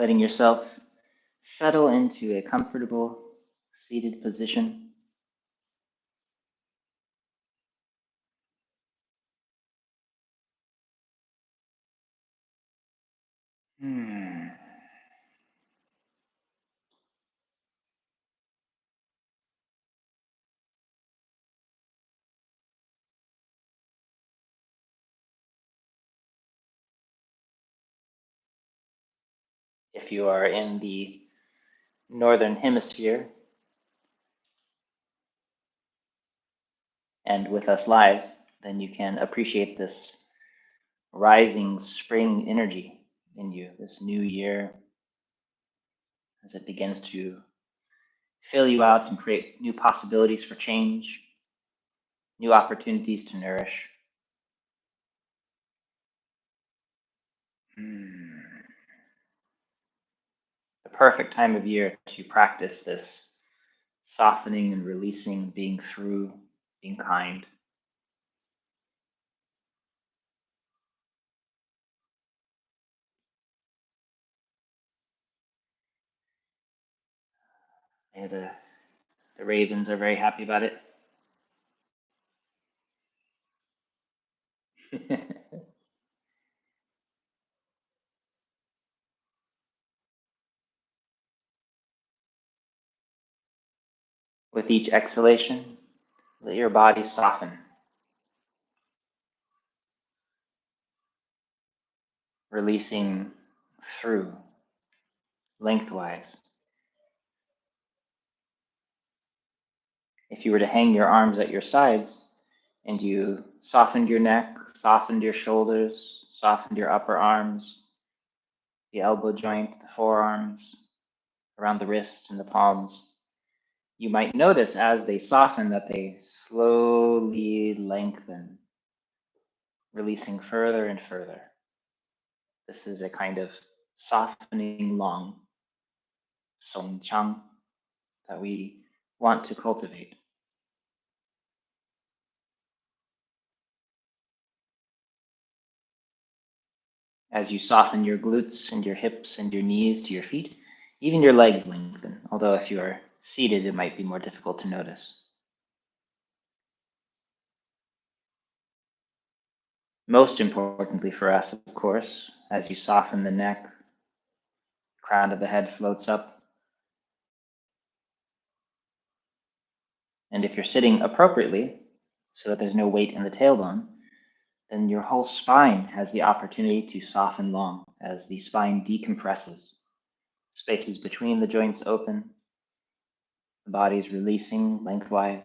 letting yourself settle into a comfortable seated position. If you are in the northern hemisphere and with us live, then you can appreciate this rising spring energy in you, this new year, as it begins to fill you out and create new possibilities for change, new opportunities to nourish. The perfect time of year to practice this softening and releasing, being through, being kind. And the ravens are very happy about it. With each exhalation, let your body soften, releasing through, lengthwise. If you were to hang your arms at your sides and you softened your neck, softened your shoulders, softened your upper arms, the elbow joint, the forearms, around the wrist and the palms, you might notice as they soften that they slowly lengthen, releasing further and further. This is a kind of softening róng, songchang, that we want to cultivate. As you soften your glutes and your hips and your knees to your feet, even your legs lengthen, although if you are seated, it might be more difficult to notice. Most importantly for us, of course, as you soften the neck, crown of the head floats up. And if you're sitting appropriately, so that there's no weight in the tailbone, then your whole spine has the opportunity to soften long as the spine decompresses. Spaces between the joints open, the body's releasing lengthwise.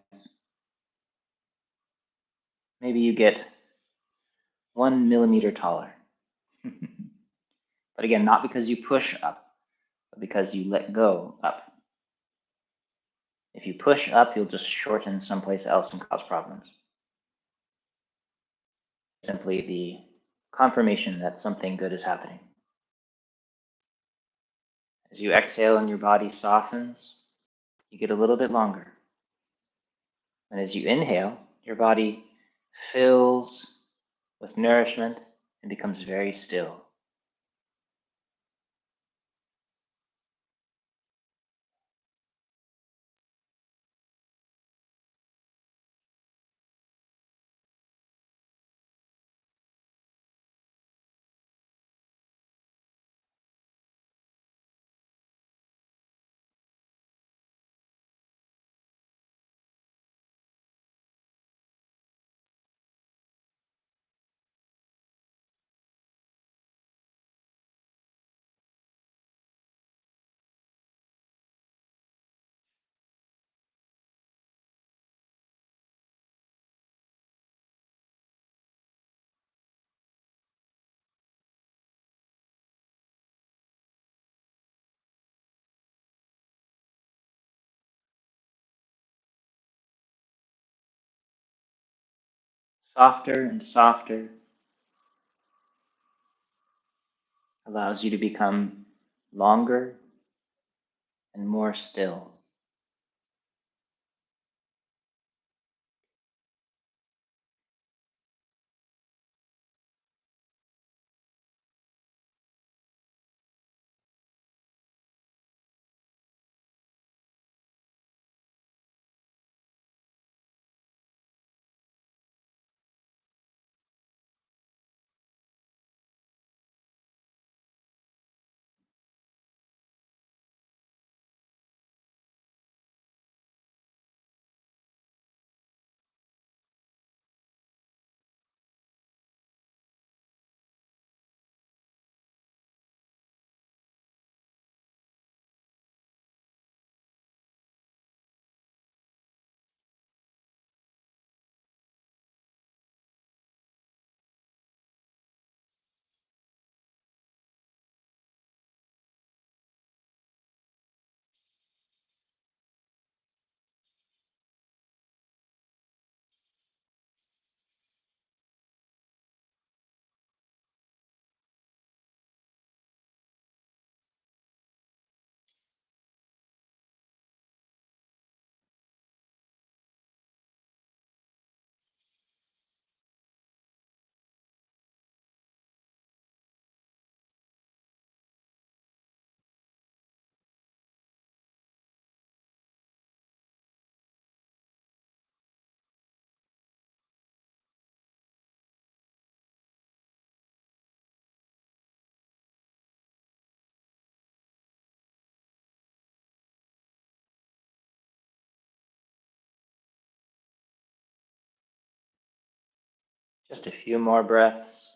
Maybe you get 1 millimeter taller. But again, not because you push up, but because you let go up. If you push up, you'll just shorten someplace else and cause problems. Simply the confirmation that something good is happening. As you exhale and your body softens, you get a little bit longer. And as you inhale, your body fills with nourishment and becomes very still. Softer and softer allows you to become longer and more still. Just a few more breaths.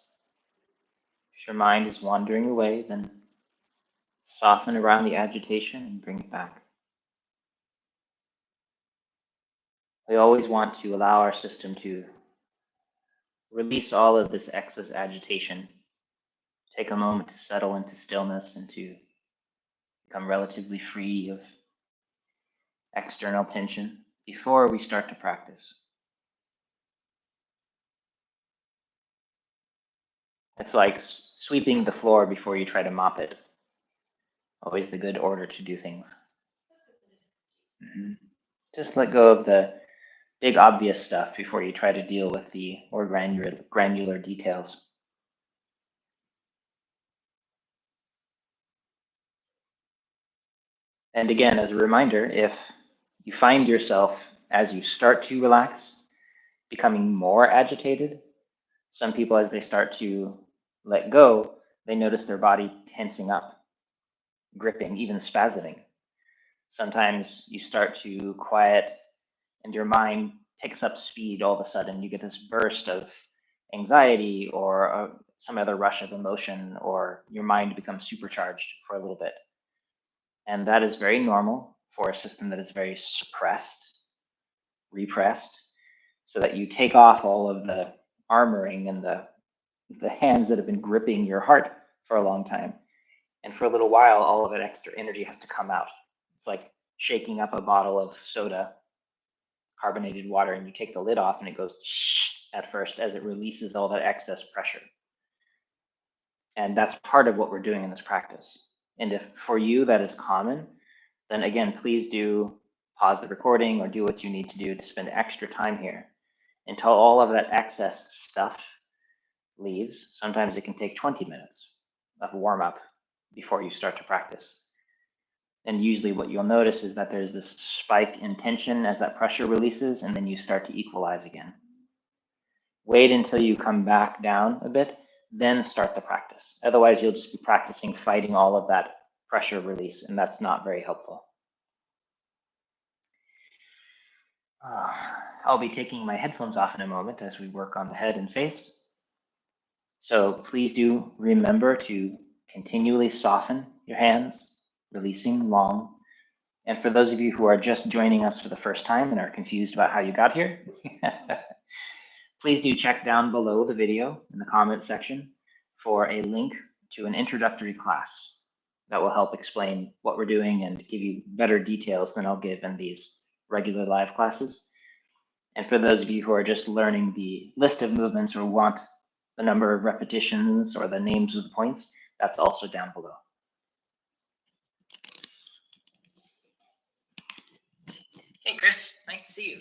If your mind is wandering away, then soften around the agitation and bring it back. We always want to allow our system to release all of this excess agitation. Take a moment to settle into stillness and to become relatively free of external tension before we start to practice. It's like sweeping the floor before you try to mop it. Always the good order to do things. Just let go of the big obvious stuff before you try to deal with the more granular details. And again, as a reminder, if you find yourself, as you start to relax, becoming more agitated, some people, as they start to let go, they notice their body tensing up, gripping, even spasming. Sometimes you start to quiet and your mind picks up speed all of a sudden. You get this burst of anxiety or some other rush of emotion, or your mind becomes supercharged for a little bit. And that is very normal for a system that is very suppressed, repressed, so that you take off all of the armoring and the hands that have been gripping your heart for a long time. And for a little while, all of that extra energy has to come out. It's like shaking up a bottle of soda, carbonated water, and you take the lid off and it goes shh at first as it releases all that excess pressure. And that's part of what we're doing in this practice. And if for you that is common, then again, please do pause the recording or do what you need to do to spend extra time here until all of that excess stuff leaves. Sometimes it can take 20 minutes of warm up before you start to practice. And usually what you'll notice is that there's this spike in tension as that pressure releases, and then you start to equalize again. Wait until you come back down a bit, then start the practice. Otherwise, you'll just be practicing fighting all of that pressure release, and that's not very helpful. I'll be taking my headphones off in a moment as we work on the head and face. So please do remember to continually soften your hands, releasing long. And for those of you who are just joining us for the first time and are confused about how you got here, please do check down below the video in the comment section for a link to an introductory class that will help explain what we're doing and give you better details than I'll give in these regular live classes. And for those of you who are just learning the list of movements or want the number of repetitions or the names of the points, that's also down below. Hey, Chris, nice to see you.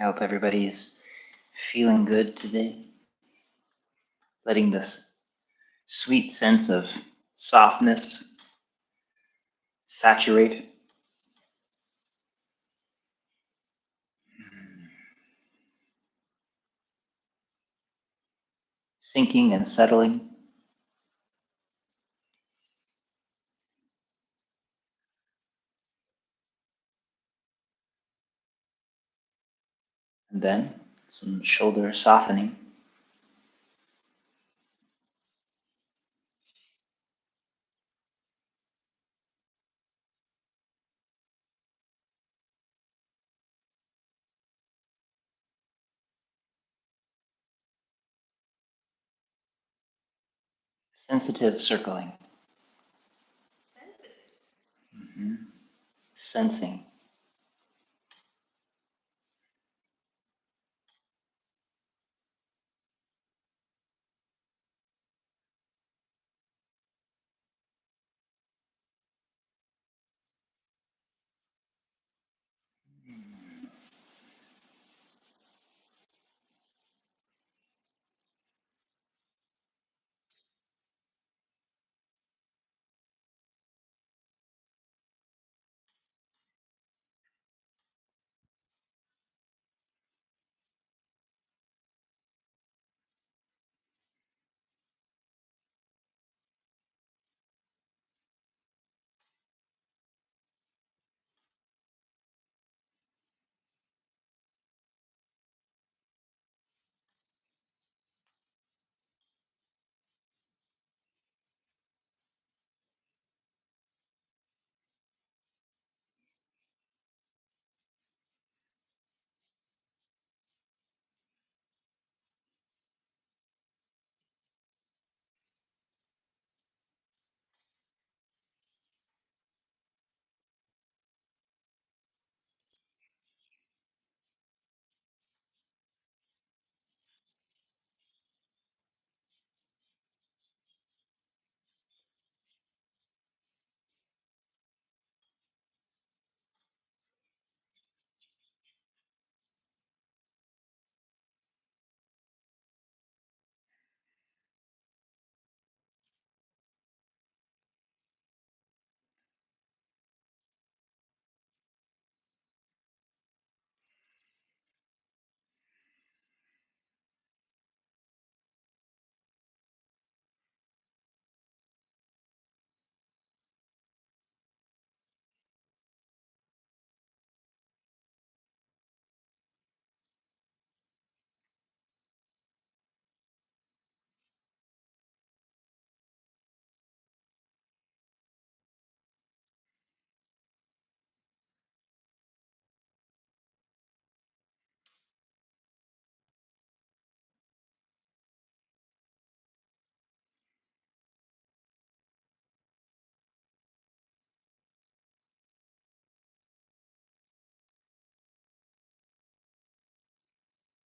I hope everybody's feeling good today, letting this sweet sense of softness saturate. Sinking and settling. And then some shoulder softening. Sensitive circling. Mm-hmm. Sensing.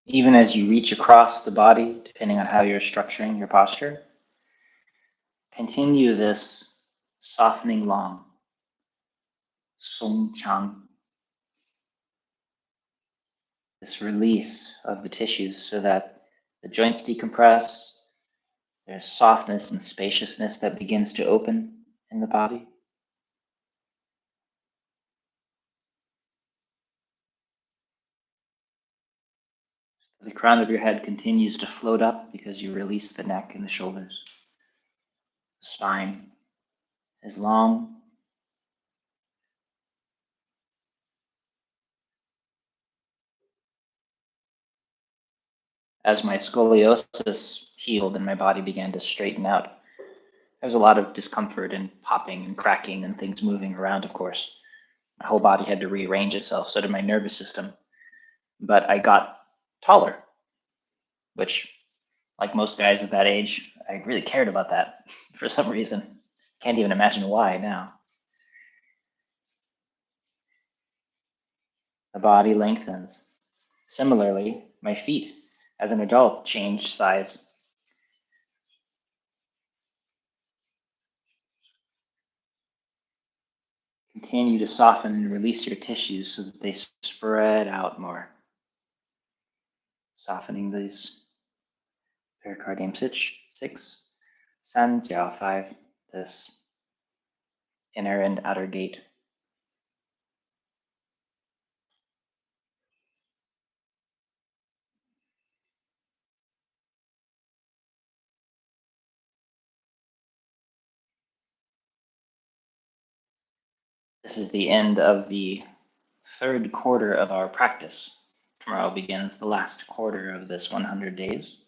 Even as you reach across the body, depending on how you're structuring your posture, continue this softening long, song chang, this release of the tissues so that the joints decompress, there's softness and spaciousness that begins to open in the body. The crown of your head continues to float up because you release the neck and the shoulders. The spine is long. As my scoliosis healed and my body began to straighten out, there was a lot of discomfort and popping and cracking and things moving around, of course. My whole body had to rearrange itself, so did my nervous system. But I got taller, which, like most guys at that age, I really cared about that for some reason. Can't even imagine why now. The body lengthens. Similarly, my feet, as an adult, changed size. Continue to soften and release your tissues so that they spread out more. softening these pericardium 6, 三角 5, this inner and outer gate. This is the end of the third quarter of our practice. Tomorrow begins the last quarter of this 100 days.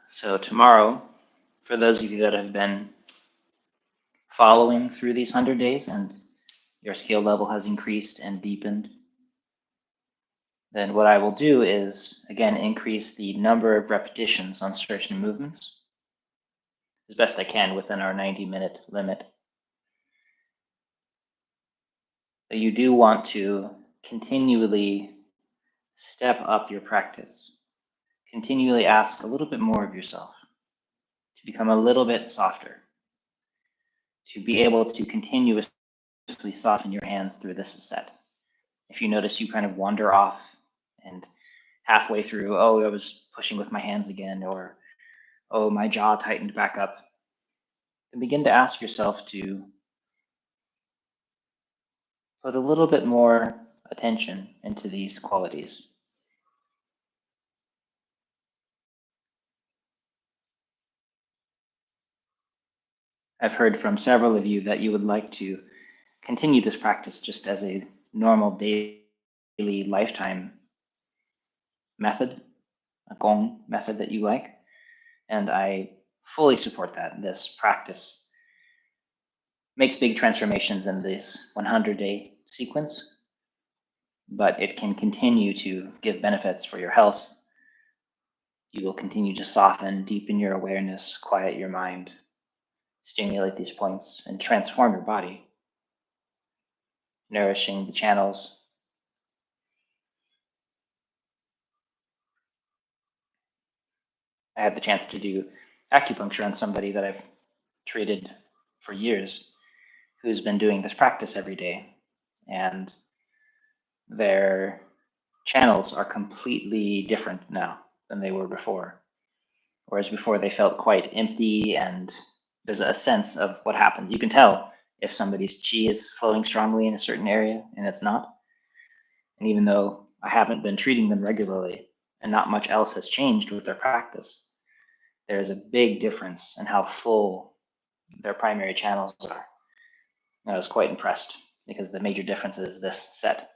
So tomorrow, for those of you that have been following through these 100 days and your skill level has increased and deepened, then what I will do is, again, increase the number of repetitions on certain movements as best I can within our 90-minute limit. But you do want to continually step up your practice. Continually ask a little bit more of yourself, to become a little bit softer, to be able to continuously soften your hands through this set. If you notice you kind of wander off and halfway through, oh, I was pushing with my hands again, or oh, my jaw tightened back up, then begin to ask yourself to put a little bit more attention into these qualities. I've heard from several of you that you would like to continue this practice just as a normal daily lifetime method, a gong method that you like. And I fully support that. This practice makes big transformations in this 100-day sequence, but it can continue to give benefits for your health. You will continue to soften, deepen your awareness, quiet your mind, stimulate these points, and transform your body, nourishing the channels. I had the chance to do acupuncture on somebody that I've treated for years who's been doing this practice every day, and their channels are completely different now than they were before. Whereas before they felt quite empty, and there's a sense of what happens. You can tell if somebody's chi is flowing strongly in a certain area and it's not. And even though I haven't been treating them regularly and not much else has changed with their practice, there's a big difference in how full their primary channels are. And I was quite impressed because the major difference is this set.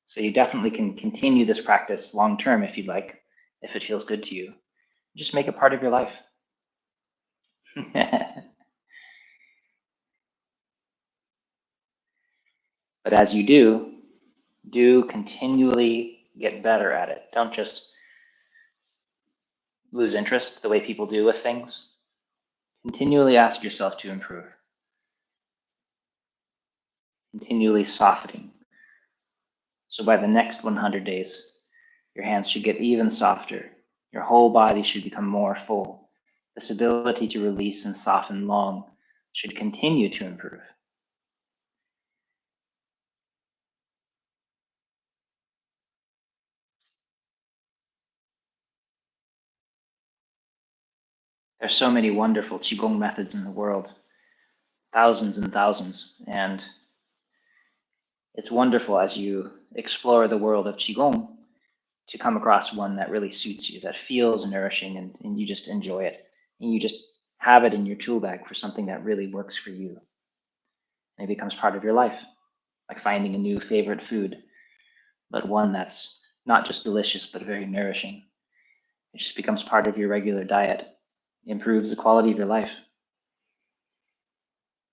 So you definitely can continue this practice long term if you'd like, if it feels good to you. Just make it part of your life. But as you do continually get better at it. Don't just lose interest the way people do with things. Continually ask yourself to improve. Continually softening. So by the next 100 days, your hands should get even softer. Your whole body should become more full. This ability to release and soften long should continue to improve. There's so many wonderful Qigong methods in the world, thousands and thousands, and it's wonderful as you explore the world of Qigong to come across one that really suits you, that feels nourishing, and you just enjoy it. And you just have it in your tool bag for something that really works for you. And it becomes part of your life, like finding a new favorite food, but one that's not just delicious, but very nourishing. It just becomes part of your regular diet, improves the quality of your life.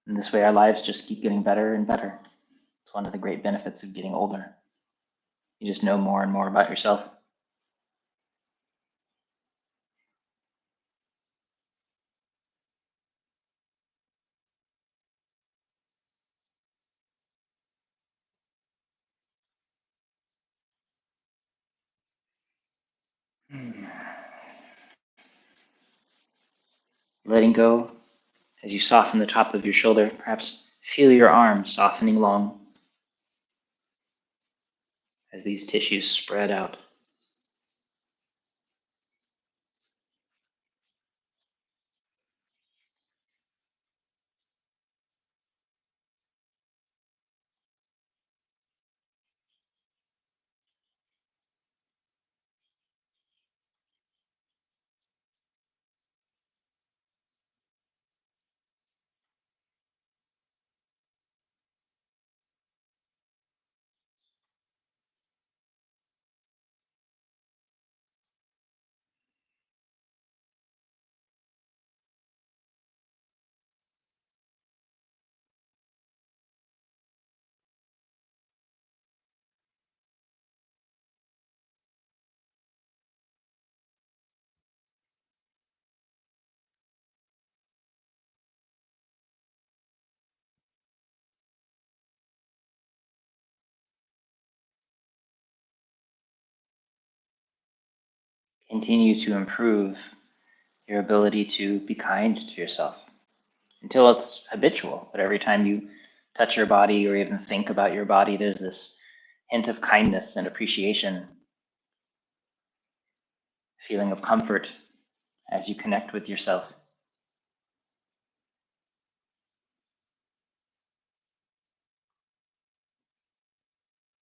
And this way our lives just keep getting better and better. It's one of the great benefits of getting older. You just know more and more about yourself. Letting go as you soften the top of your shoulder. Perhaps feel your arms softening long as these tissues spread out. Continue to improve your ability to be kind to yourself until it's habitual. But every time you touch your body or even think about your body, there's this hint of kindness and appreciation, feeling of comfort as you connect with yourself.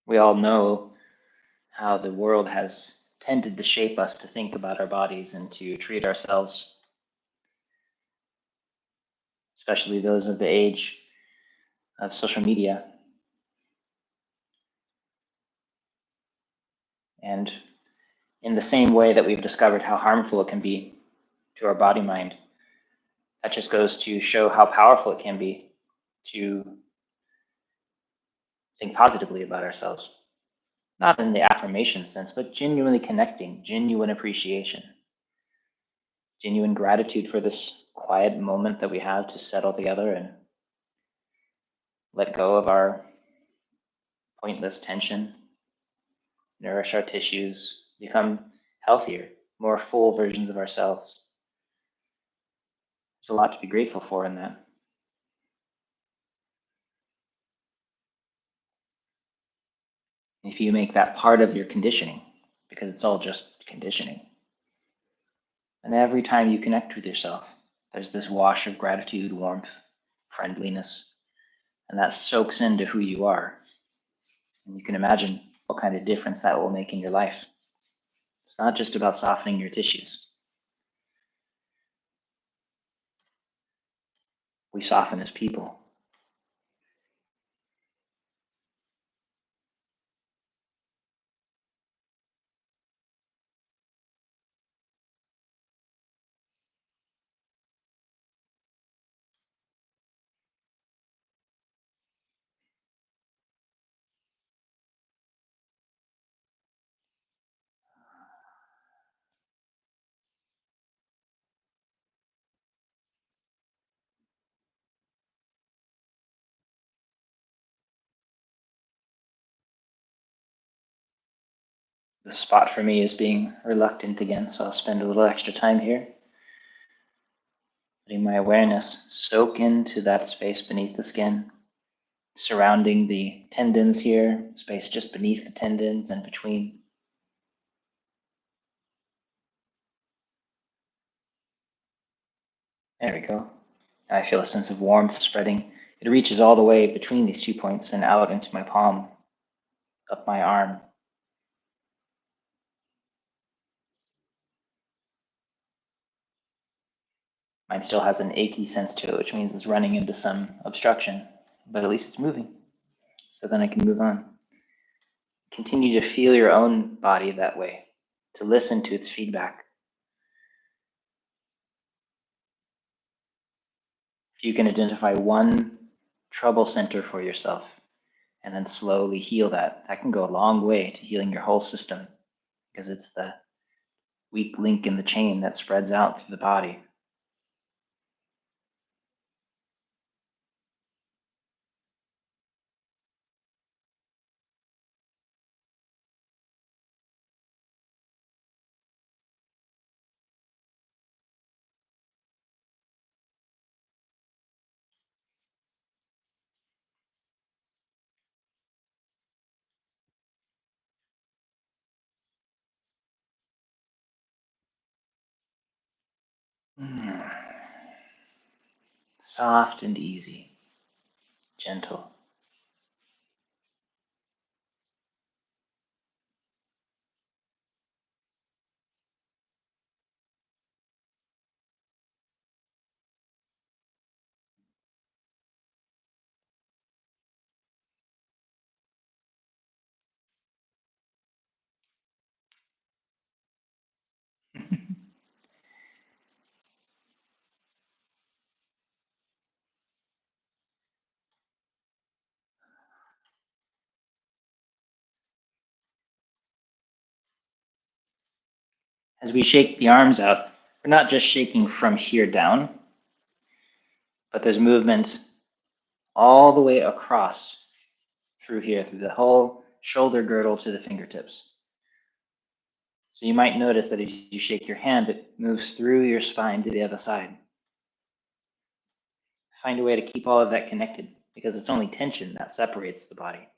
We all know how the world has tended to shape us to think about our bodies and to treat ourselves, especially those of the age of social media. And in the same way that we've discovered how harmful it can be to our body mind, that just goes to show how powerful it can be to think positively about ourselves. Not in the affirmation sense, but genuinely connecting, genuine appreciation, genuine gratitude for this quiet moment that we have to settle together and let go of our pointless tension, nourish our tissues, become healthier, more full versions of ourselves. There's a lot to be grateful for in that. If you make that part of your conditioning, because it's all just conditioning, and every time you connect with yourself, there's this wash of gratitude, warmth, friendliness, and that soaks into who you are. And you can imagine what kind of difference that will make in your life. It's not just about softening your tissues. We soften as people. The spot for me is being reluctant again, so I'll spend a little extra time here. Letting my awareness soak into that space beneath the skin, surrounding the tendons here, space just beneath the tendons and between. There we go. I feel a sense of warmth spreading. It reaches all the way between these 2 points and out into my palm, up my arm. Mine still has an achy sense to it, which means it's running into some obstruction, but at least it's moving. So then I can move on. Continue to feel your own body that way, to listen to its feedback. If you can identify one trouble center for yourself and then slowly heal that, that can go a long way to healing your whole system, because it's the weak link in the chain that spreads out through the body. Soft and easy, gentle. As we shake the arms out, we're not just shaking from here down, but there's movement all the way across through here, through the whole shoulder girdle to the fingertips. So you might notice that if you shake your hand, it moves through your spine to the other side. Find a way to keep all of that connected, because it's only tension that separates the body.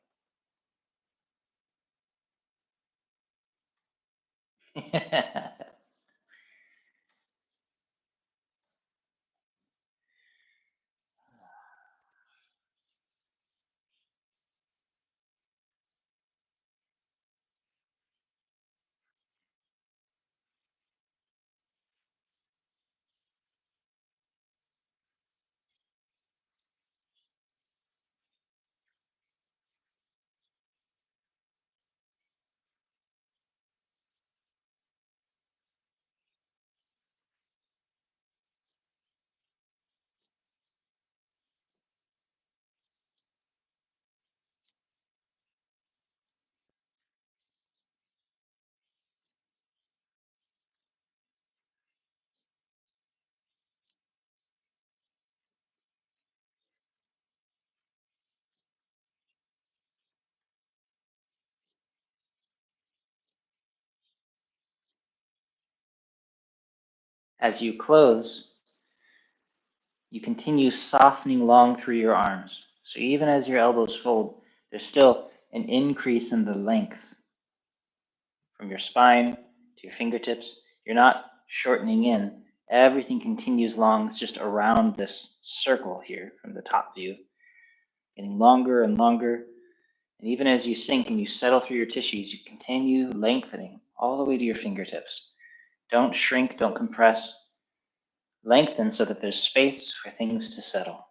As you close, you continue softening long through your arms. So even as your elbows fold, there's still an increase in the length from your spine to your fingertips. You're not shortening in. Everything continues long. It's just around this circle here from the top view, getting longer and longer. And even as you sink and you settle through your tissues, you continue lengthening all the way to your fingertips. Don't shrink, don't compress. Lengthen so that there's space for things to settle.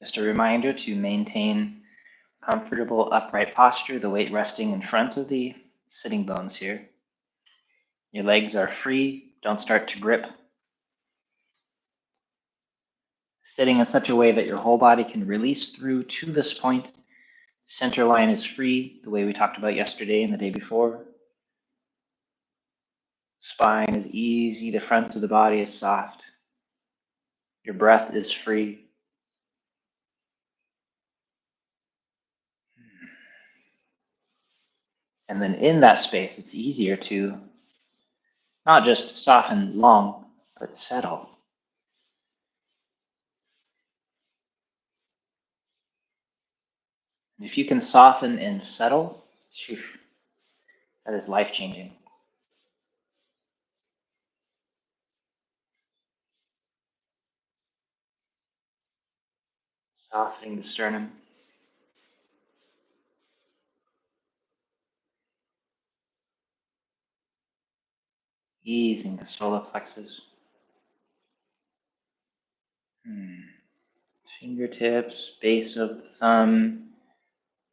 Just a reminder to maintain comfortable upright posture, the weight resting in front of the sitting bones here. Your legs are free, don't start to grip. Sitting in such a way that your whole body can release through to this point. Center line is free, the way we talked about yesterday and the day before. Spine is easy, the front of the body is soft. Your breath is free. And then in that space, it's easier to not just soften long, but settle. And if you can soften and settle, that is life-changing. Softening the sternum. Easing the solar plexus. Fingertips, base of the thumb,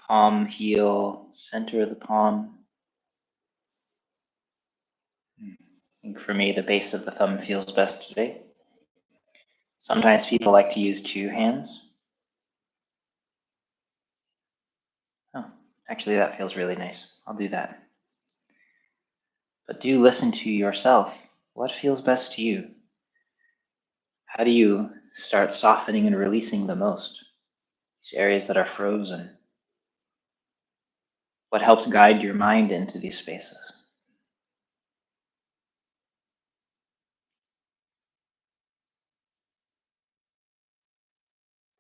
palm, heel, center of the palm. I think for me, the base of the thumb feels best today. Sometimes people like to use two hands. Oh, actually that feels really nice. I'll do that. But do listen to yourself. What feels best to you? How do you start softening and releasing the most? These areas that are frozen. What helps guide your mind into these spaces?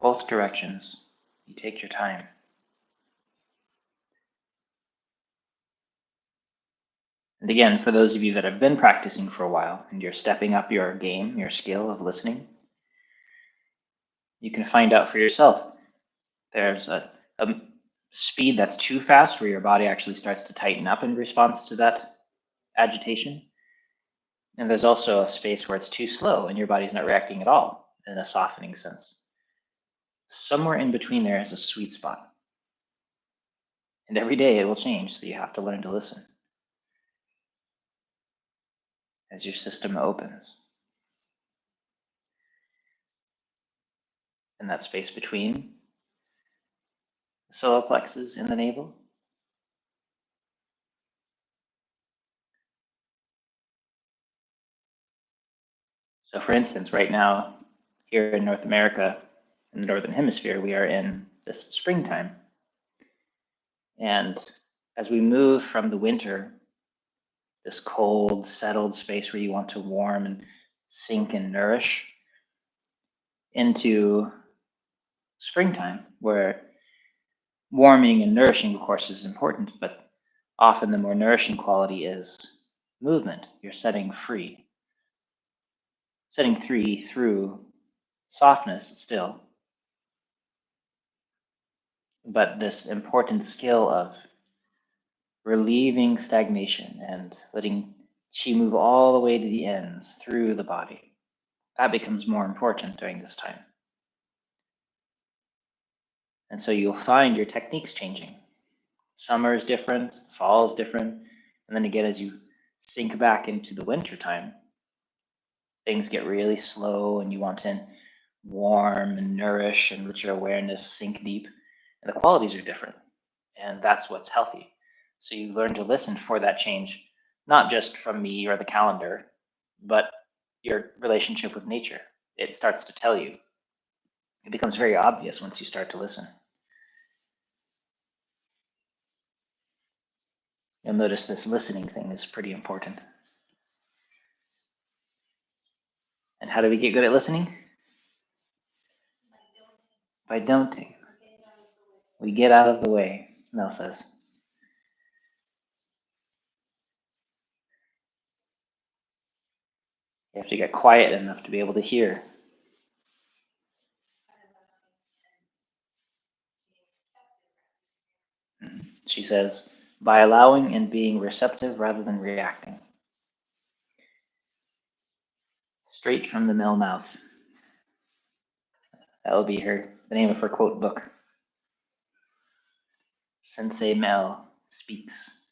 Both directions. You take your time. And again, for those of you that have been practicing for a while and you're stepping up your game, your skill of listening, you can find out for yourself. There's a speed that's too fast where your body actually starts to tighten up in response to that agitation. And there's also a space where it's too slow and your body's not reacting at all in a softening sense. Somewhere in between there is a sweet spot. And every day it will change, so you have to learn to listen as your system opens. And that space between the solar plexus and the navel. So for instance, right now, here in North America, in the Northern Hemisphere, we are in this springtime. And as we move from the winter, this cold, settled space where you want to warm and sink and nourish, into springtime, where warming and nourishing, of course, is important, but often the more nourishing quality is movement. You're setting free. Setting free through softness still, but this important skill of relieving stagnation and letting qi move all the way to the ends through the body. That becomes more important during this time. And so you'll find your techniques changing. Summer is different, fall is different, and then again, as you sink back into the winter time, things get really slow and you want to warm and nourish and let your awareness sink deep, and the qualities are different. And that's what's healthy. So you learn to listen for that change, not just from me or the calendar, but your relationship with nature. It starts to tell you. It becomes very obvious once you start to listen. You'll notice this listening thing is pretty important. And how do we get good at listening? By don'ting. We get out of the way, Mel says. You have to get quiet enough to be able to hear. She says, by allowing and being receptive rather than reacting. Straight from the Mel mouth. That will be the name of her quote book. Sensei Mel speaks.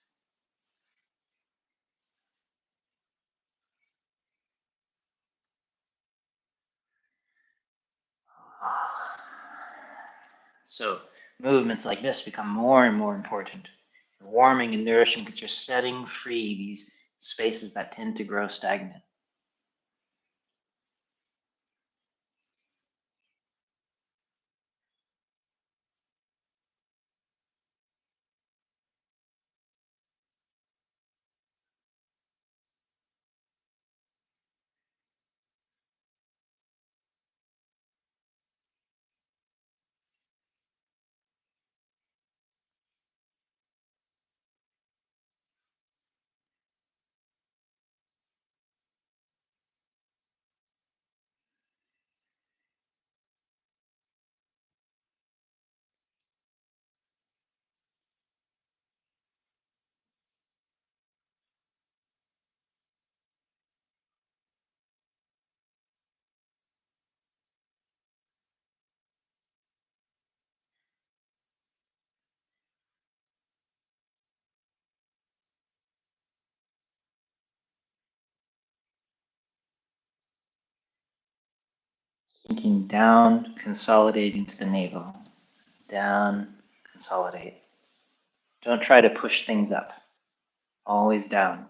So movements like this become more and more important. Warming and nourishing, because you're setting free these spaces that tend to grow stagnant. Sinking down, consolidating to the navel. Down, consolidate. Don't try to push things up. Always down.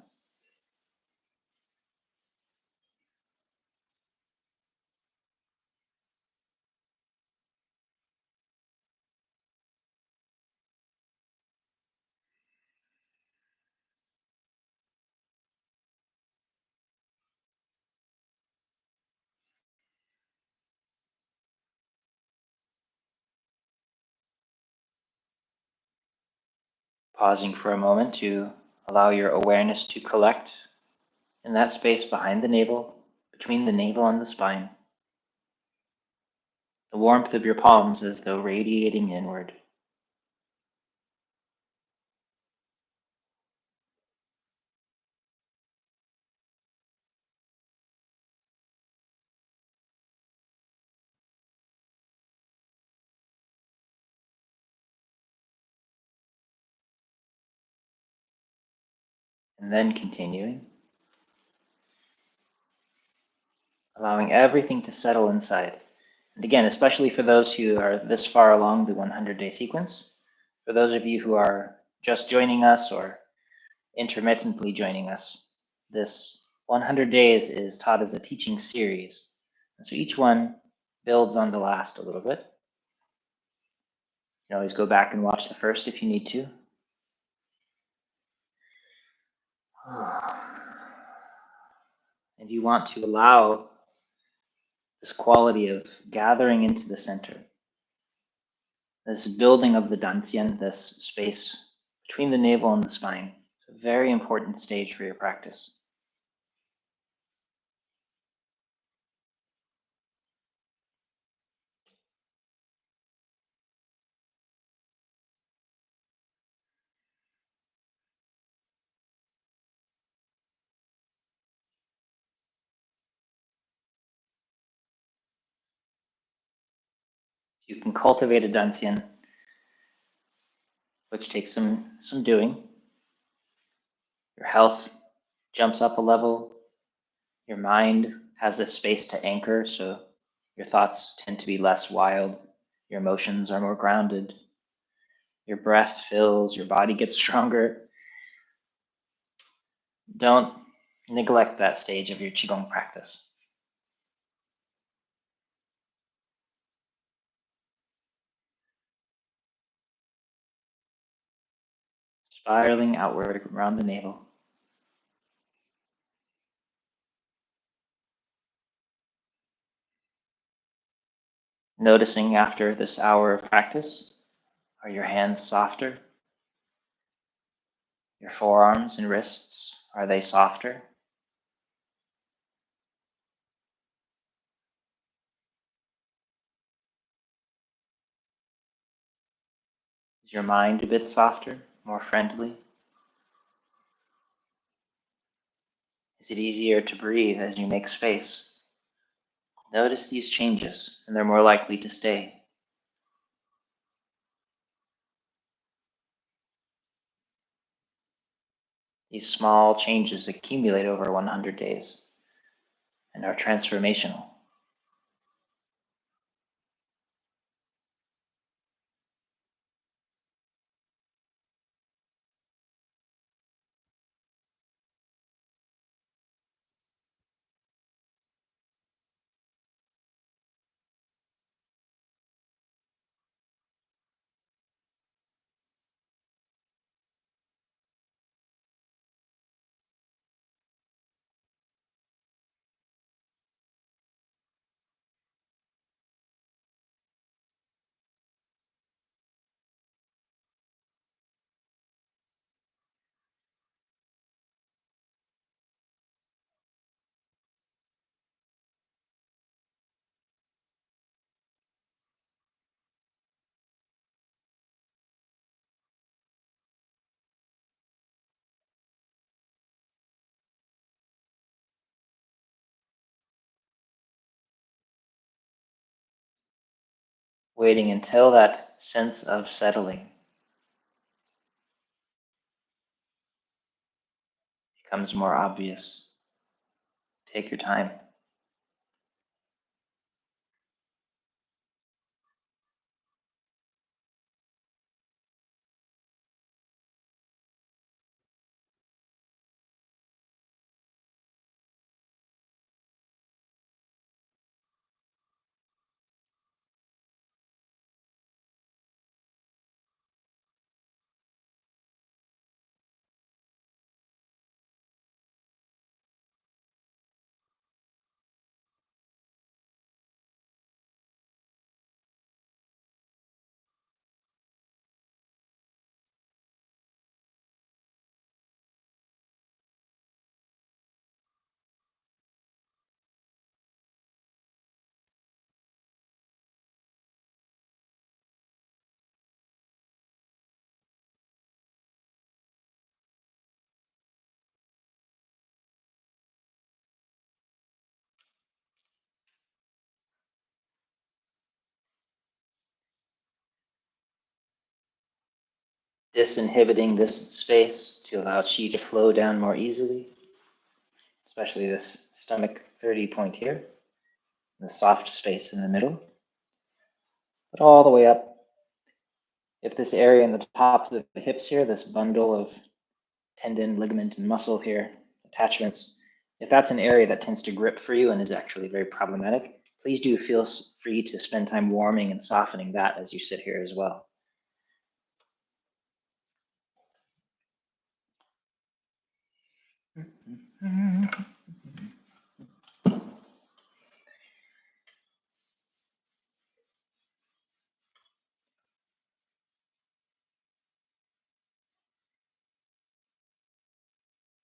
Pausing for a moment to allow your awareness to collect in that space behind the navel, between the navel and the spine. The warmth of your palms as though radiating inward. And then continuing, allowing everything to settle inside. And again, especially for those who are this far along the 100-day sequence, for those of you who are just joining us or intermittently joining us, this 100 days is taught as a teaching series. And so each one builds on the last a little bit. You can always go back and watch the first if you need to. And you want to allow this quality of gathering into the center, this building of the dantian, this space between the navel and the spine. It's a very important stage for your practice. You can cultivate a dantian, which takes some doing. Your health jumps up a level. Your mind has a space to anchor, so your thoughts tend to be less wild. Your emotions are more grounded. Your breath fills, your body gets stronger. Don't neglect that stage of your Qigong practice. Spiraling outward around the navel. Noticing after this hour of practice, are your hands softer? Your forearms and wrists, are they softer? Is your mind a bit softer, more friendly? Is it easier to breathe as you make space? Notice these changes, and they're more likely to stay. These small changes accumulate over 100 days and are transformational. Waiting until that sense of settling becomes more obvious. Take your time. disinhibiting this space to allow Qi to flow down more easily, especially this stomach 30 point here, the soft space in the middle, but all the way up. If this area in the top of the hips here, this bundle of tendon, ligament, and muscle here, attachments, if that's an area that tends to grip for you and is actually very problematic, please do feel free to spend time warming and softening that as you sit here as well.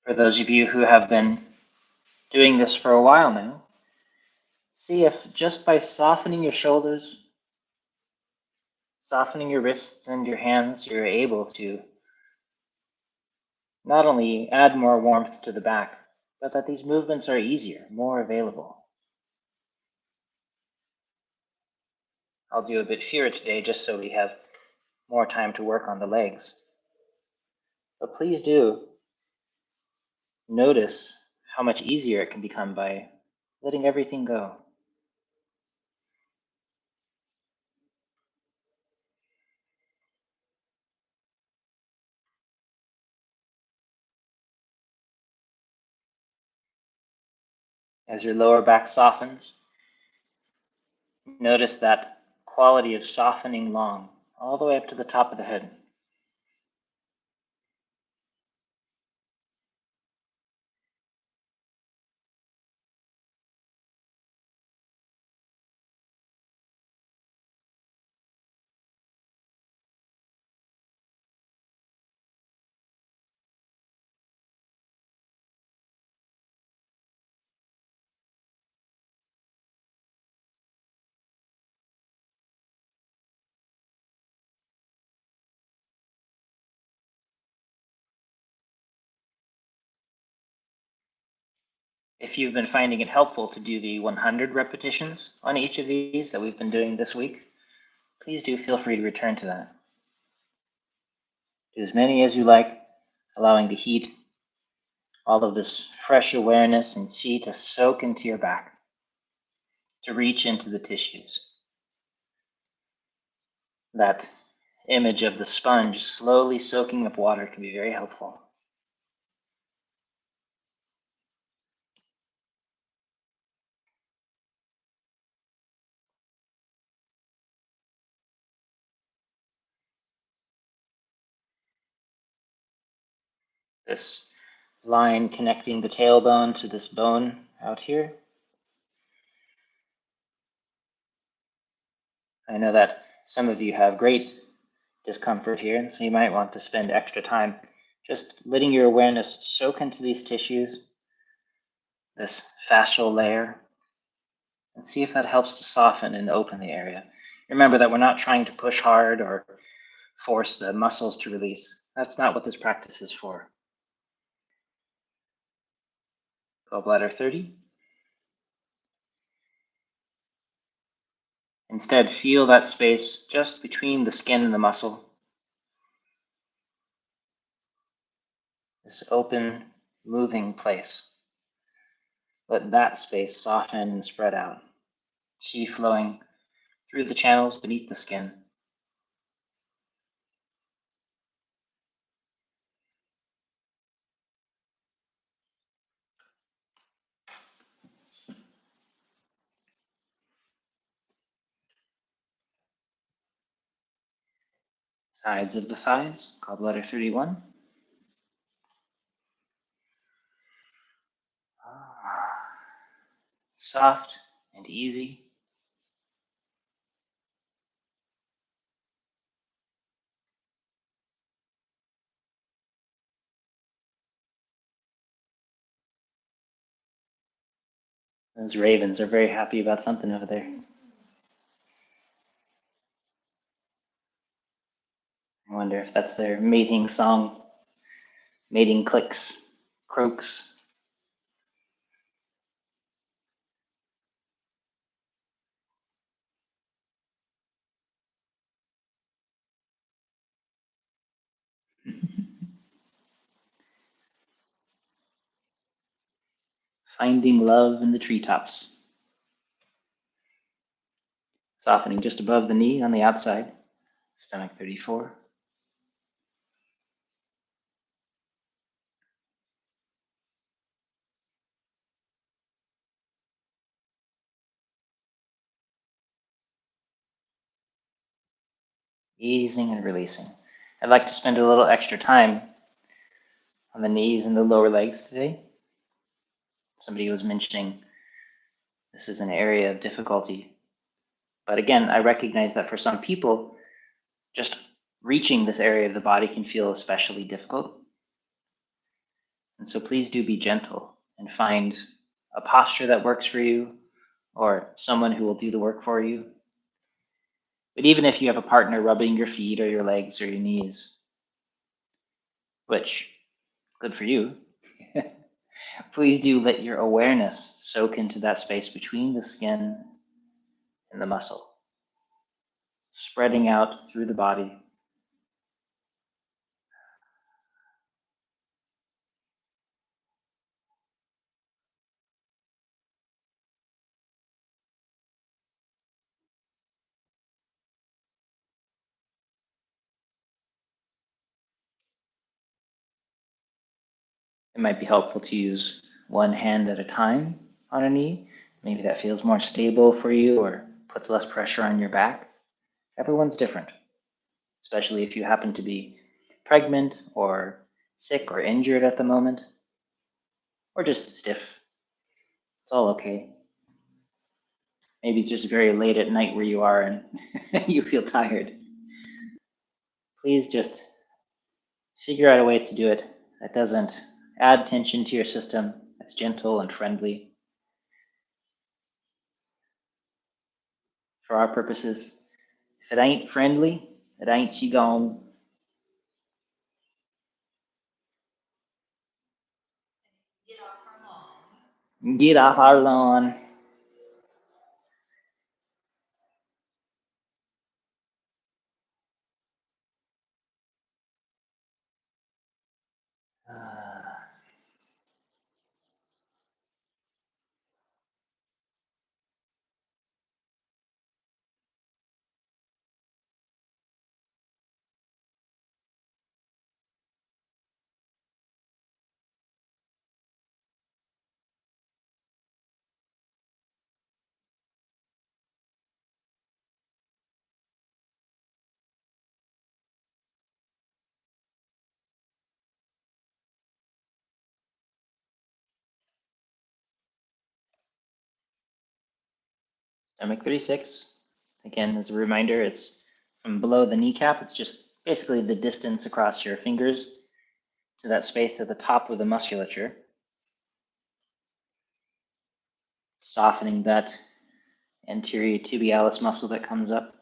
For those of you who have been doing this for a while now, see if just by softening your shoulders, softening your wrists and your hands, you're able to not only add more warmth to the back, but that these movements are easier, more available. I'll do a bit fewer today just so we have more time to work on the legs. But please do notice how much easier it can become by letting everything go. As your lower back softens, notice that quality of softening long, all the way up to the top of the head. If you've been finding it helpful to do the 100 repetitions on each of these that we've been doing this week, please do feel free to return to that. Do as many as you like, allowing the heat, all of this fresh awareness and Qi to soak into your back, to reach into the tissues. That image of the sponge slowly soaking up water can be very helpful. This line connecting the tailbone to this bone out here. I know that some of you have great discomfort here, and so you might want to spend extra time just letting your awareness soak into these tissues, this fascial layer, and see if that helps to soften and open the area. Remember that we're not trying to push hard or force the muscles to release. That's not what this practice is for. Gallbladder 30. Instead, feel that space just between the skin and the muscle. This open, moving place. Let that space soften and spread out. Qi flowing through the channels beneath the skin. Sides of the thighs, gallbladder 31. Soft and easy. Those ravens are very happy about something over there. I wonder if that's their mating song, mating clicks, croaks. Finding love in the treetops. Softening just above the knee on the outside, stomach 34. Easing and releasing. I'd like to spend a little extra time on the knees and the lower legs today. Somebody was mentioning this is an area of difficulty. But again, I recognize that for some people, just reaching this area of the body can feel especially difficult. And so please do be gentle and find a posture that works for you or someone who will do the work for you. But even if you have a partner rubbing your feet or your legs or your knees, which good for you, please do let your awareness soak into that space between the skin and the muscle, spreading out through the body. It might be helpful to use one hand at a time on a knee. Maybe that feels more stable for you or puts less pressure on your back. Everyone's different, especially if you happen to be pregnant or sick or injured at the moment, or just stiff. It's all okay. Maybe it's just very late at night where you are and you feel tired. Please just figure out a way to do it that doesn't add tension to your system, that's gentle and friendly. For our purposes, if it ain't friendly, it ain't Qigong. Get off our lawn. Stomach 36. Again, as a reminder, it's from below the kneecap. It's just basically the distance across your fingers to that space at the top of the musculature. Softening that anterior tibialis muscle that comes up.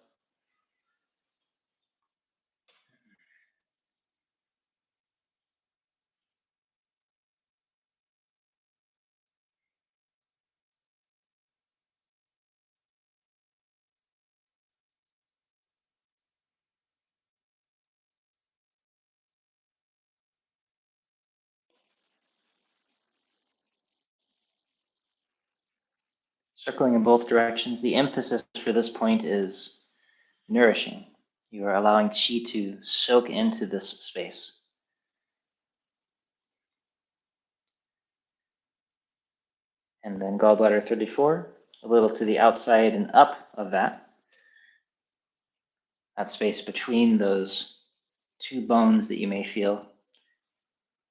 Circling in both directions. The emphasis for this point is nourishing. You are allowing qi to soak into this space. And then gallbladder 34, a little to the outside and up of that. That space between those two bones that you may feel,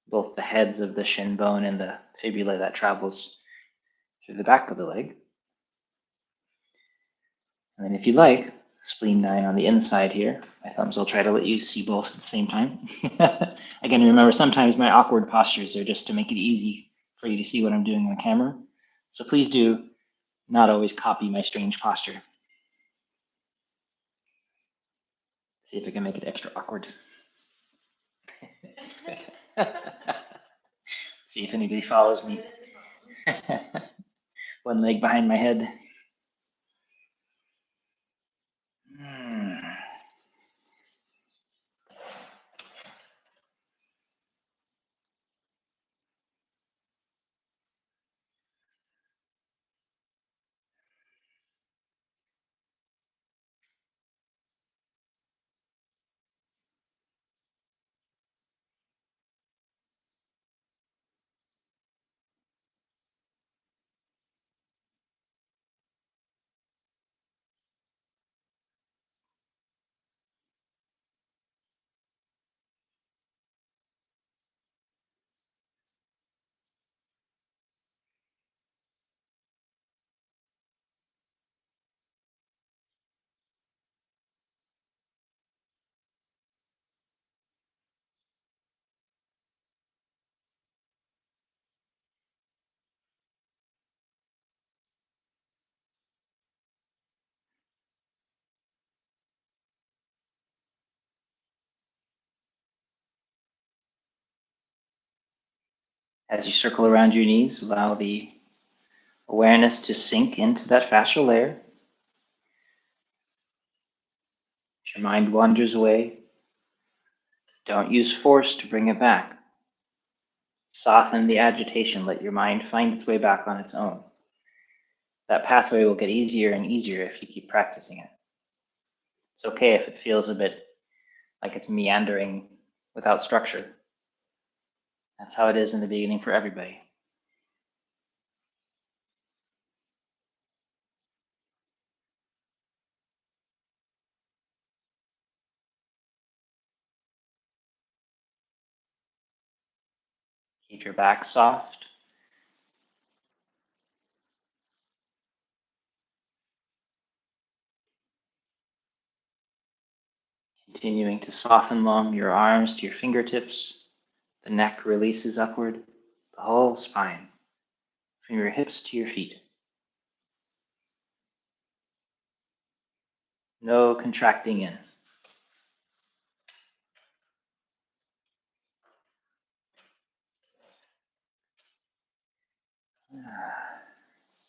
both the heads of the shin bone and the fibula that travels through the back of the leg. And then if you like, spleen 9 on the inside here. My thumbs will try to let you see both at the same time. Again, remember, sometimes my awkward postures are just to make it easy for you to see what I'm doing on camera. So please do not always copy my strange posture. See if I can make it extra awkward. See if anybody follows me. One leg behind my head. As you circle around your knees, allow the awareness to sink into that fascial layer. As your mind wanders away, don't use force to bring it back. Soften the agitation, let your mind find its way back on its own. That pathway will get easier and easier if you keep practicing it. It's okay if it feels a bit like it's meandering without structure. That's how it is in the beginning for everybody. Keep your back soft. Continuing to soften along your arms to your fingertips. The neck releases upward, the whole spine, from your hips to your feet. No contracting in.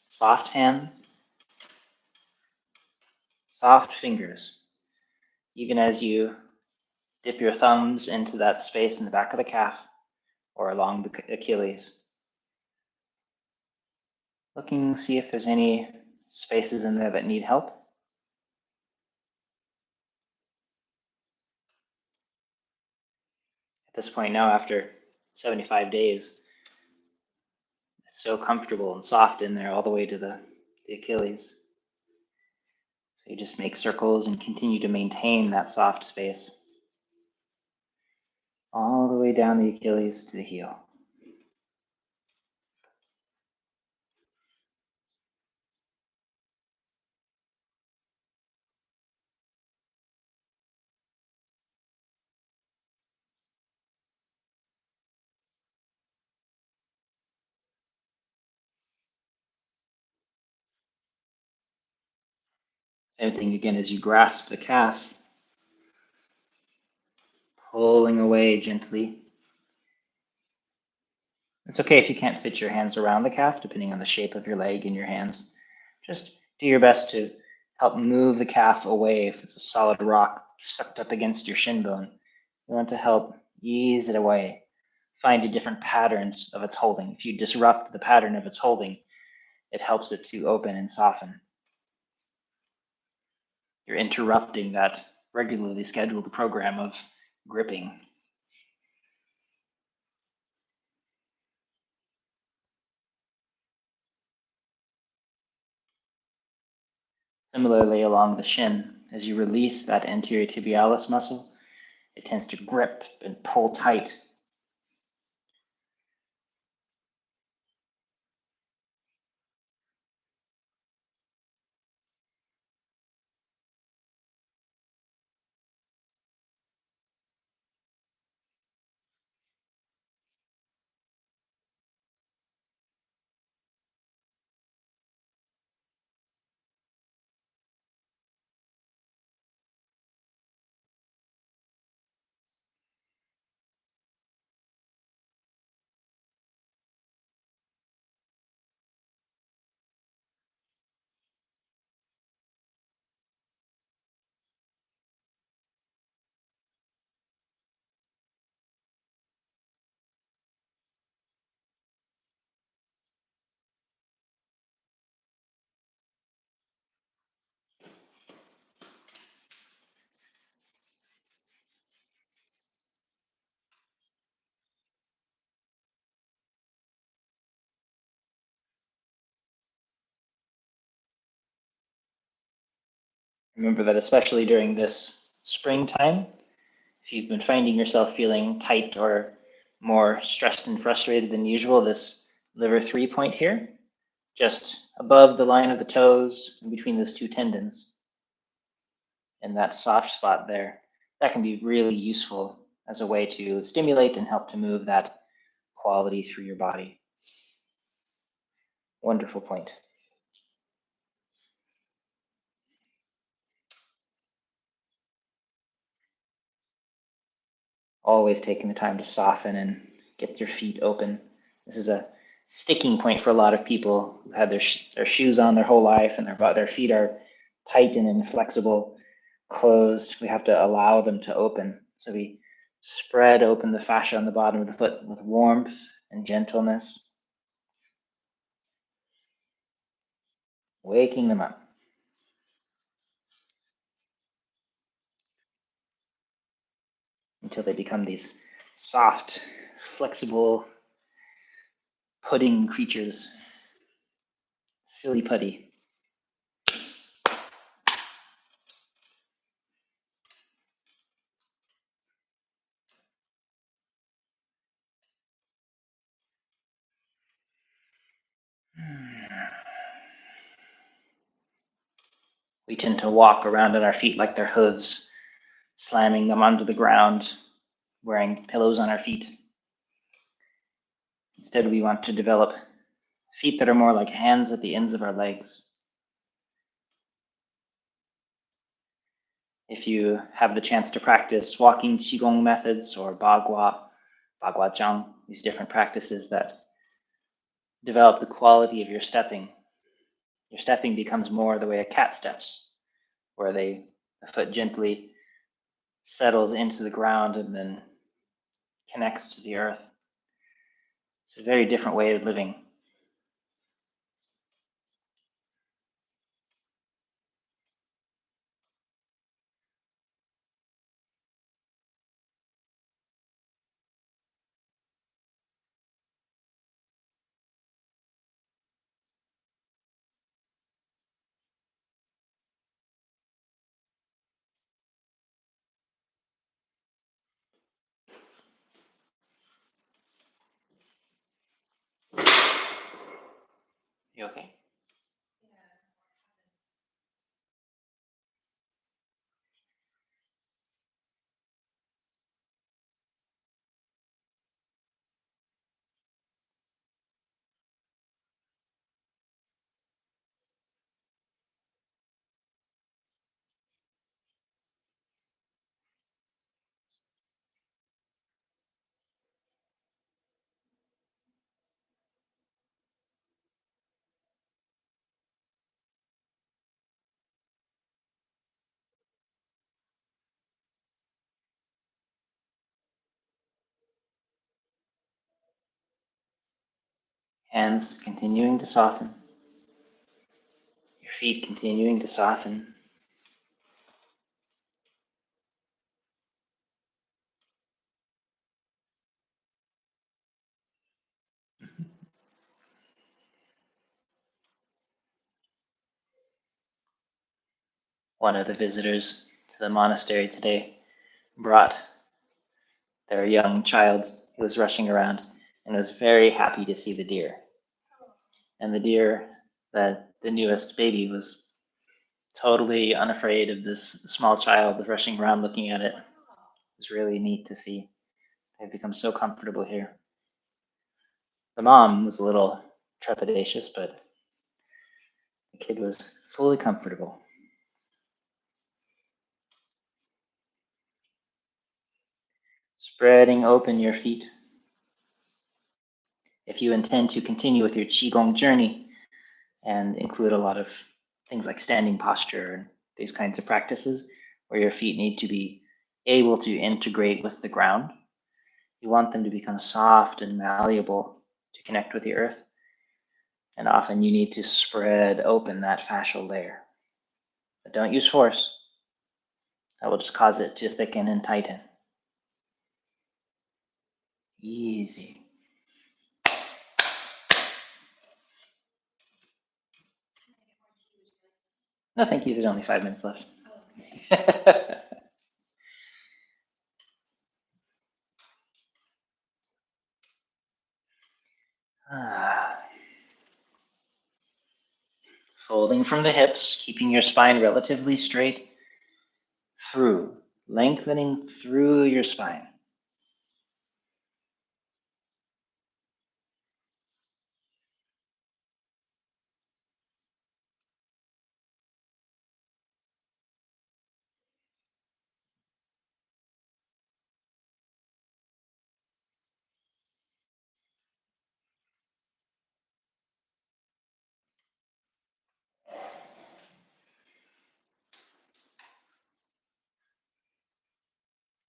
Soft hands, soft fingers. Even as you dip your thumbs into that space in the back of the calf or along the Achilles. Looking, see if there's any spaces in there that need help. At this point now, after 75 days, it's so comfortable and soft in there all the way to the Achilles. So you just make circles and continue to maintain that soft space all the way down the Achilles to the heel. Same thing again as you grasp the calf, pulling away gently. It's okay if you can't fit your hands around the calf, depending on the shape of your leg and your hands. Just do your best to help move the calf away if it's a solid rock sucked up against your shin bone. You want to help ease it away, find different patterns of its holding. If you disrupt the pattern of its holding, it helps it to open and soften. You're interrupting that regularly scheduled program of gripping. Similarly, along the shin, as you release that anterior tibialis muscle, it tends to grip and pull tight. Remember that especially during this springtime, if you've been finding yourself feeling tight or more stressed and frustrated than usual, this liver 3 point here, just above the line of the toes and between those two tendons, and that soft spot there, that can be really useful as a way to stimulate and help to move that quality through your body. Wonderful point. Always taking the time to soften and get your feet open. This is a sticking point for a lot of people who had their shoes on their whole life and their feet are tight and inflexible, closed. We have to allow them to open. So we spread open the fascia on the bottom of the foot with warmth and gentleness, waking them up until they become these soft, flexible pudding creatures. Silly putty. We tend to walk around on our feet like they're hooves, slamming them onto the ground, wearing pillows on our feet. Instead, we want to develop feet that are more like hands at the ends of our legs. If you have the chance to practice walking Qigong methods or Bagua Zhang, these different practices that develop the quality of your stepping becomes more the way a cat steps, where the foot gently settles into the ground and then connects to the earth. It's a very different way of living. You okay? Hands continuing to soften. Your feet continuing to soften. One of the visitors to the monastery today brought their young child who was rushing around and was very happy to see the deer. And the deer, the newest baby, was totally unafraid of this small child rushing around looking at it. It was really neat to see. They've become so comfortable here. The mom was a little trepidatious, but the kid was fully comfortable. Spreading open your feet. If you intend to continue with your Qigong journey and include a lot of things like standing posture and these kinds of practices where your feet need to be able to integrate with the ground, you want them to become soft and malleable to connect with the earth. And often you need to spread open that fascial layer. But don't use force. That will just cause it to thicken and tighten. Easy. No, thank you. There's only 5 minutes left. Folding from the hips, keeping your spine relatively straight through, lengthening through your spine.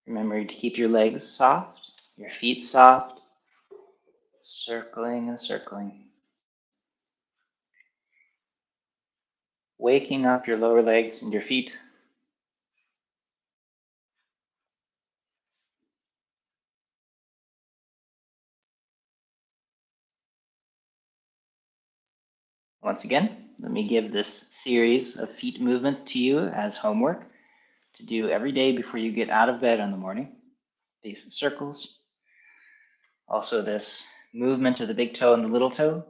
Remember to keep your legs soft, your feet soft, circling and circling. Waking up your lower legs and your feet. Once again, let me give this series of feet movements to you as homework to do every day before you get out of bed in the morning. These circles. Also this movement of the big toe and the little toe,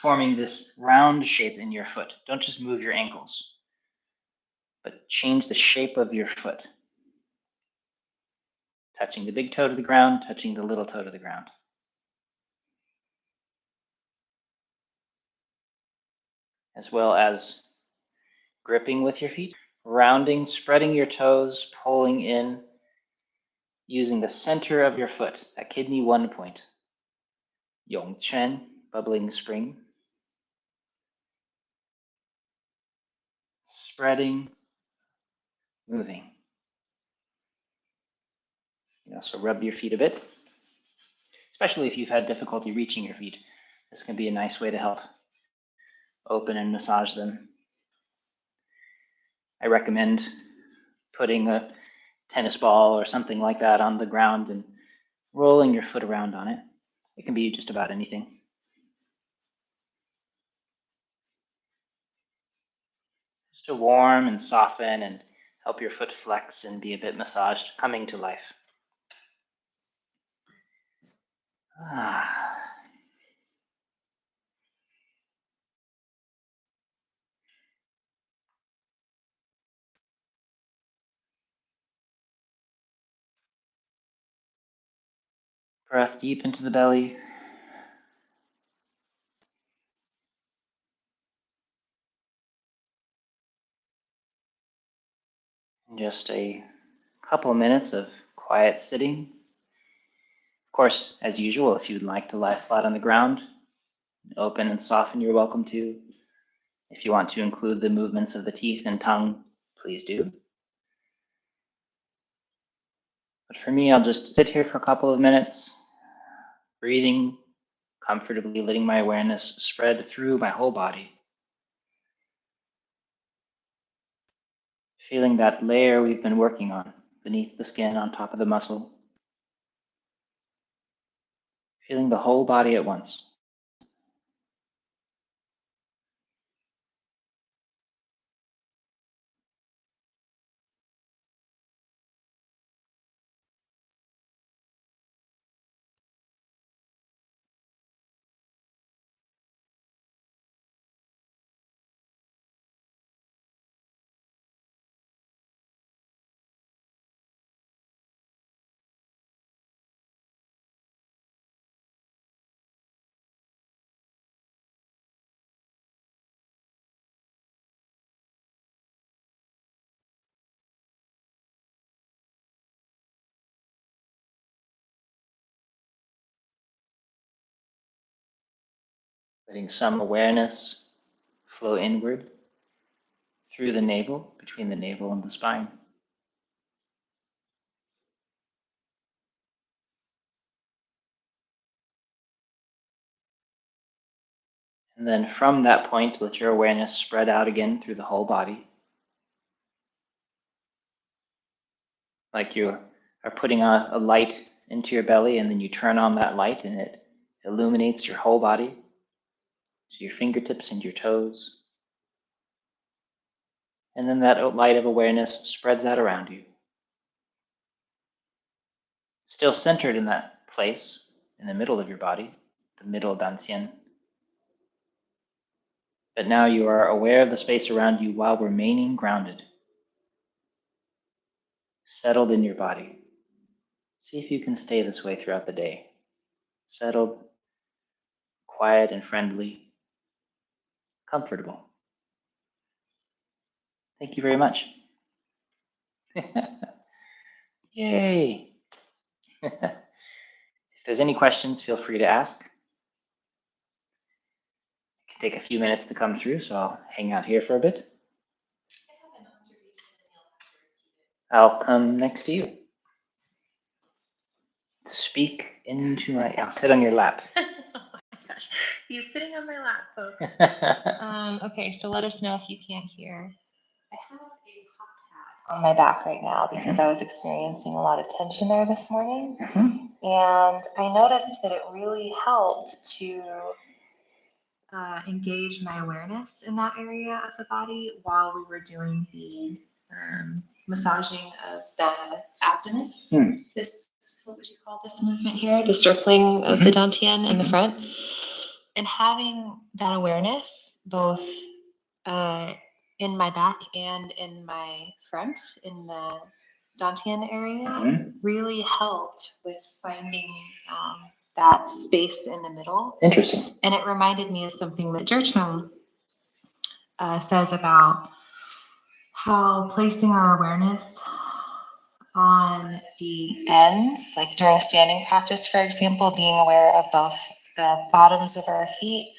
forming this round shape in your foot. Don't just move your ankles, but change the shape of your foot. Touching the big toe to the ground, touching the little toe to the ground. As well as gripping with your feet, rounding, spreading your toes, pulling in, using the center of your foot, that kidney 1 point. Yongquan, bubbling spring. Spreading, moving. You also rub your feet a bit, especially if you've had difficulty reaching your feet. This can be a nice way to help open and massage them. I recommend putting a tennis ball or something like that on the ground and rolling your foot around on it. It can be just about anything. Just to warm and soften and help your foot flex and be a bit massaged, coming to life. Breath deep into the belly. And just a couple of minutes of quiet sitting. Of course, as usual, if you'd like to lie flat on the ground, open and soften, you're welcome to. If you want to include the movements of the teeth and tongue, please do. But for me, I'll just sit here for a couple of minutes, breathing comfortably, letting my awareness spread through my whole body. Feeling that layer we've been working on, beneath the skin, on top of the muscle. Feeling the whole body at once. Letting some awareness flow inward through the navel, between the navel and the spine. And then from that point, let your awareness spread out again through the whole body. Like you are putting a light into your belly, and then you turn on that light and it illuminates your whole body. So your fingertips and your toes. And then that light of awareness spreads out around you. Still centered in that place, in the middle of your body, the middle dantian. But now you are aware of the space around you while remaining grounded. Settled in your body. See if you can stay this way throughout the day. Settled, quiet and friendly, comfortable. Thank you very much. Yay! If there's any questions, feel free to ask. It can take a few minutes to come through, so I'll hang out here for a bit. I'll come next to you. Speak into my. I'll sit on your lap. Oh my gosh. He's sitting on my lap, folks. Okay, so let us know if you can't hear. I have a hot pad on my back right now because I was experiencing a lot of tension there this morning. And I noticed that it really helped to engage my awareness in that area of the body while we were doing the massaging of the abdomen. This, what would you call this movement here? The circling of the dantian in the front. And having that awareness both in my back and in my front, in the dantian area, really helped with finding that space in the middle. Interesting. And it reminded me of something that ZhiCheng says about how placing our awareness on the ends, like during standing practice, for example, being aware of both the bottoms of our feet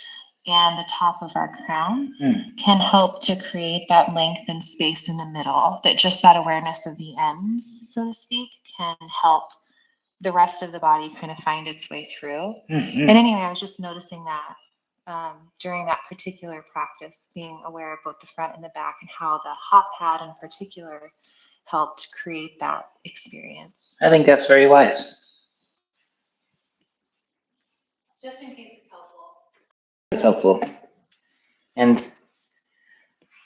and the top of our crown can help to create that length and space in the middle, that just that awareness of the ends, so to speak, can help the rest of the body kind of find its way through. And anyway, I was just noticing that during that particular practice, being aware of both the front and the back and how the hot pad in particular helped create that experience. I think that's very wise. Just in case it's helpful. It's helpful. And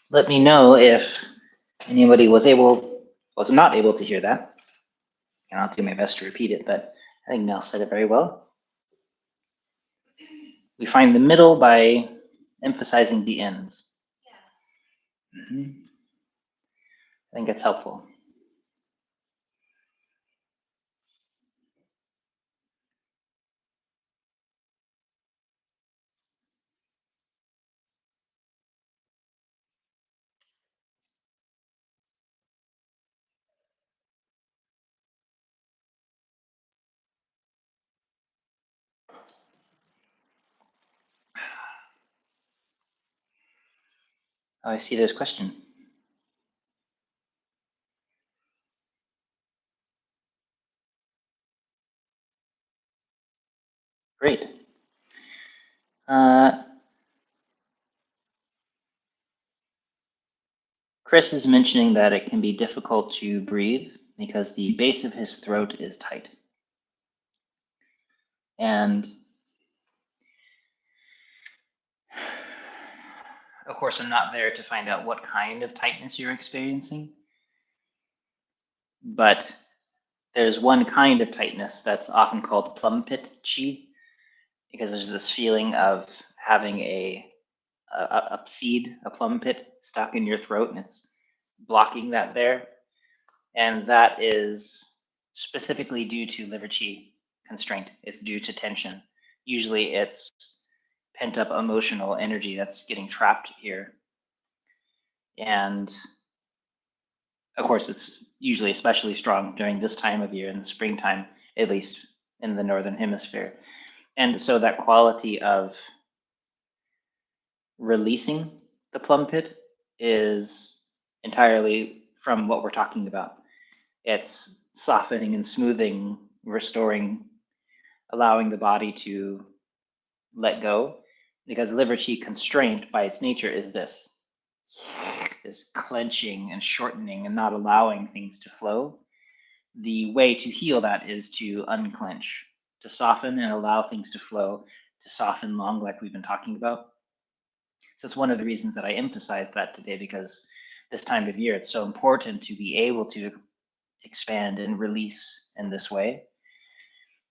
let me know if anybody was not able to hear that. And I'll do my best to repeat it, but I think Mel said it very well. We find the middle by emphasizing the ends. Yeah. I think it's helpful. Oh, I see there's a question. Great. Chris is mentioning that it can be difficult to breathe because the base of his throat is tight. And of course, I'm not there to find out what kind of tightness you're experiencing, but there's one kind of tightness that's often called plum pit chi, because there's this feeling of having a seed, a plum pit stuck in your throat, and it's blocking that there. And that is specifically due to liver chi constraint. It's due to tension. Usually it's pent up emotional energy that's getting trapped here. And of course, it's usually especially strong during this time of year, in the springtime, at least in the Northern Hemisphere. And so that quality of releasing the plum pit is entirely from what we're talking about. It's softening and smoothing, restoring, allowing the body to let go, because liver chi constraint by its nature is this clenching and shortening and not allowing things to flow. The way to heal that is to unclench, to soften and allow things to flow, to soften long, like we've been talking about. So it's one of the reasons that I emphasized that today, because this time of year, it's so important to be able to expand and release in this way.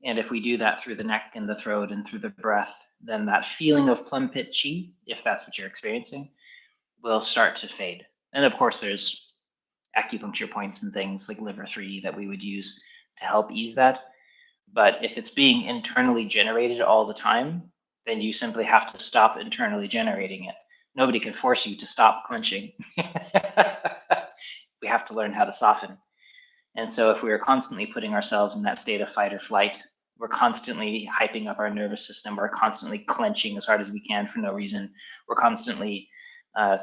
And if we do that through the neck and the throat and through the breath, then that feeling of plum pit chi, if that's what you're experiencing, will start to fade. And of course, there's acupuncture points and things like liver 3 that we would use to help ease that. But if it's being internally generated all the time, then you simply have to stop internally generating it. Nobody can force you to stop clenching. We have to learn how to soften. And so if we are constantly putting ourselves in that state of fight or flight, we're constantly hyping up our nervous system, we're constantly clenching as hard as we can for no reason, we're constantly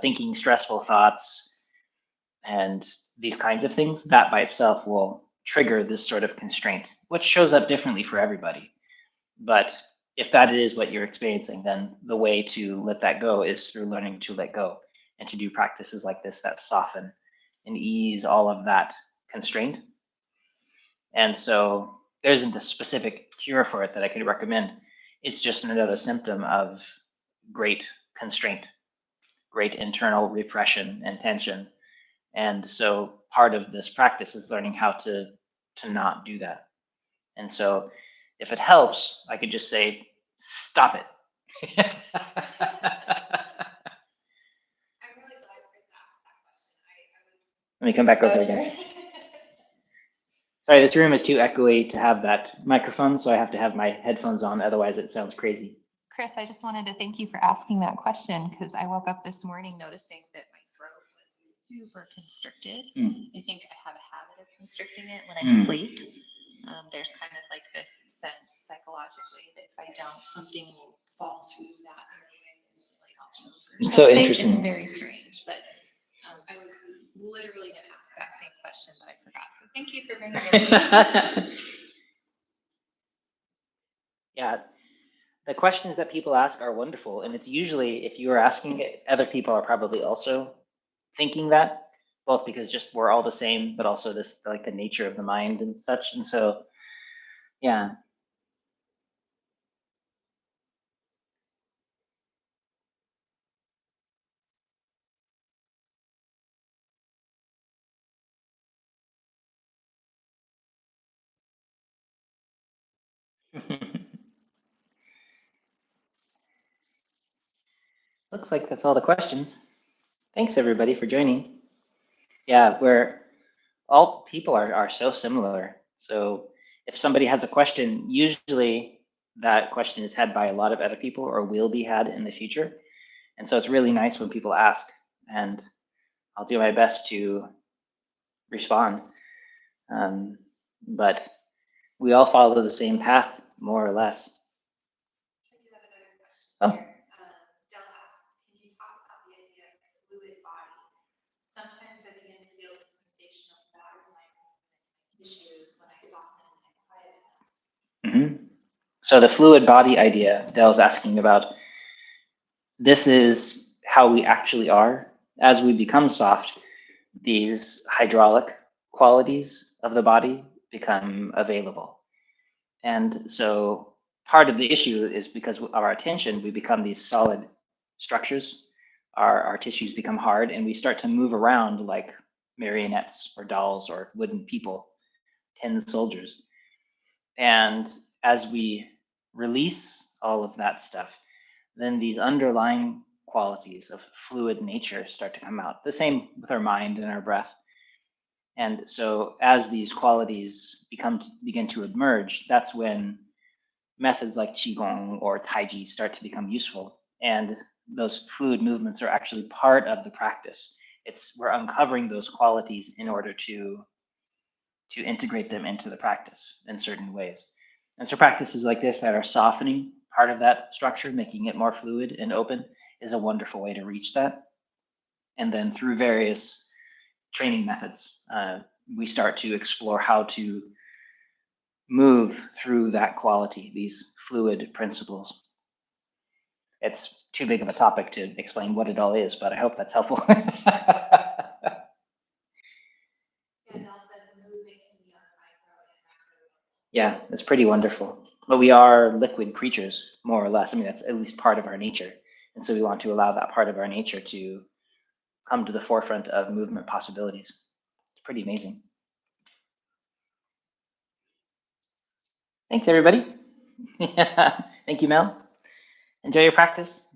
thinking stressful thoughts, and these kinds of things, that by itself will trigger this sort of constraint, which shows up differently for everybody. But if that is what you're experiencing, then the way to let that go is through learning to let go and to do practices like this that soften and ease all of that constraint. And so there isn't a specific cure for it that I could recommend. It's just another symptom of great constraint, great internal repression and tension. And so part of this practice is learning how to not do that. And so if it helps, I could just say, stop it. I'm really glad Chris asked that question. Let me come back over again. Sorry, this room is too echoey to have that microphone, so I have to have my headphones on, otherwise it sounds crazy. Chris, I just wanted to thank you for asking that question, because I woke up this morning noticing that my throat was super constricted. I think I have a habit of constricting it when I sleep. There's kind of like this sense psychologically that if I don't, something will fall through that area and like I'll choke or something. So interesting. It's very strange, but I was literally going to ask that same question, but I forgot. So thank you for bringing it up. Yeah, the questions that people ask are wonderful, and it's usually, if you are asking it, other people are probably also thinking that, both because just we're all the same, but also this like the nature of the mind and such. And so, yeah. Looks like that's all the questions. Thanks everybody for joining. Yeah, we're all people are so similar. So if somebody has a question, usually that question is had by a lot of other people or will be had in the future. And so it's really nice when people ask, and I'll do my best to respond. But we all follow the same path, more or less. I do have another question here. Del asks, can you talk about the idea of fluid body? Sometimes I begin to feel the sensation of water-like tissues when I soften and quiet them. So the fluid body idea Del's asking about, this is how we actually are. As we become soft, these hydraulic qualities of the body become available. And so part of the issue is because of our attention, we become these solid structures. Our tissues become hard, and we start to move around like marionettes or dolls or wooden people, tin soldiers. And as we release all of that stuff, then these underlying qualities of fluid nature start to come out. The same with our mind and our breath. And so as these qualities begin to emerge, that's when methods like Qigong or Taiji start to become useful. And those fluid movements are actually part of the practice. We're uncovering those qualities in order to integrate them into the practice in certain ways. And so practices like this that are softening part of that structure, making it more fluid and open, is a wonderful way to reach that. And then through various training methods, we start to explore how to move through that quality, these fluid principles. It's too big of a topic to explain what it all is, but I hope that's helpful. Yeah, it's pretty wonderful. But we are liquid creatures, more or less. I mean, that's at least part of our nature. And so we want to allow that part of our nature to come to the forefront of movement possibilities. It's pretty amazing. Thanks, everybody. Thank you, Mel. Enjoy your practice.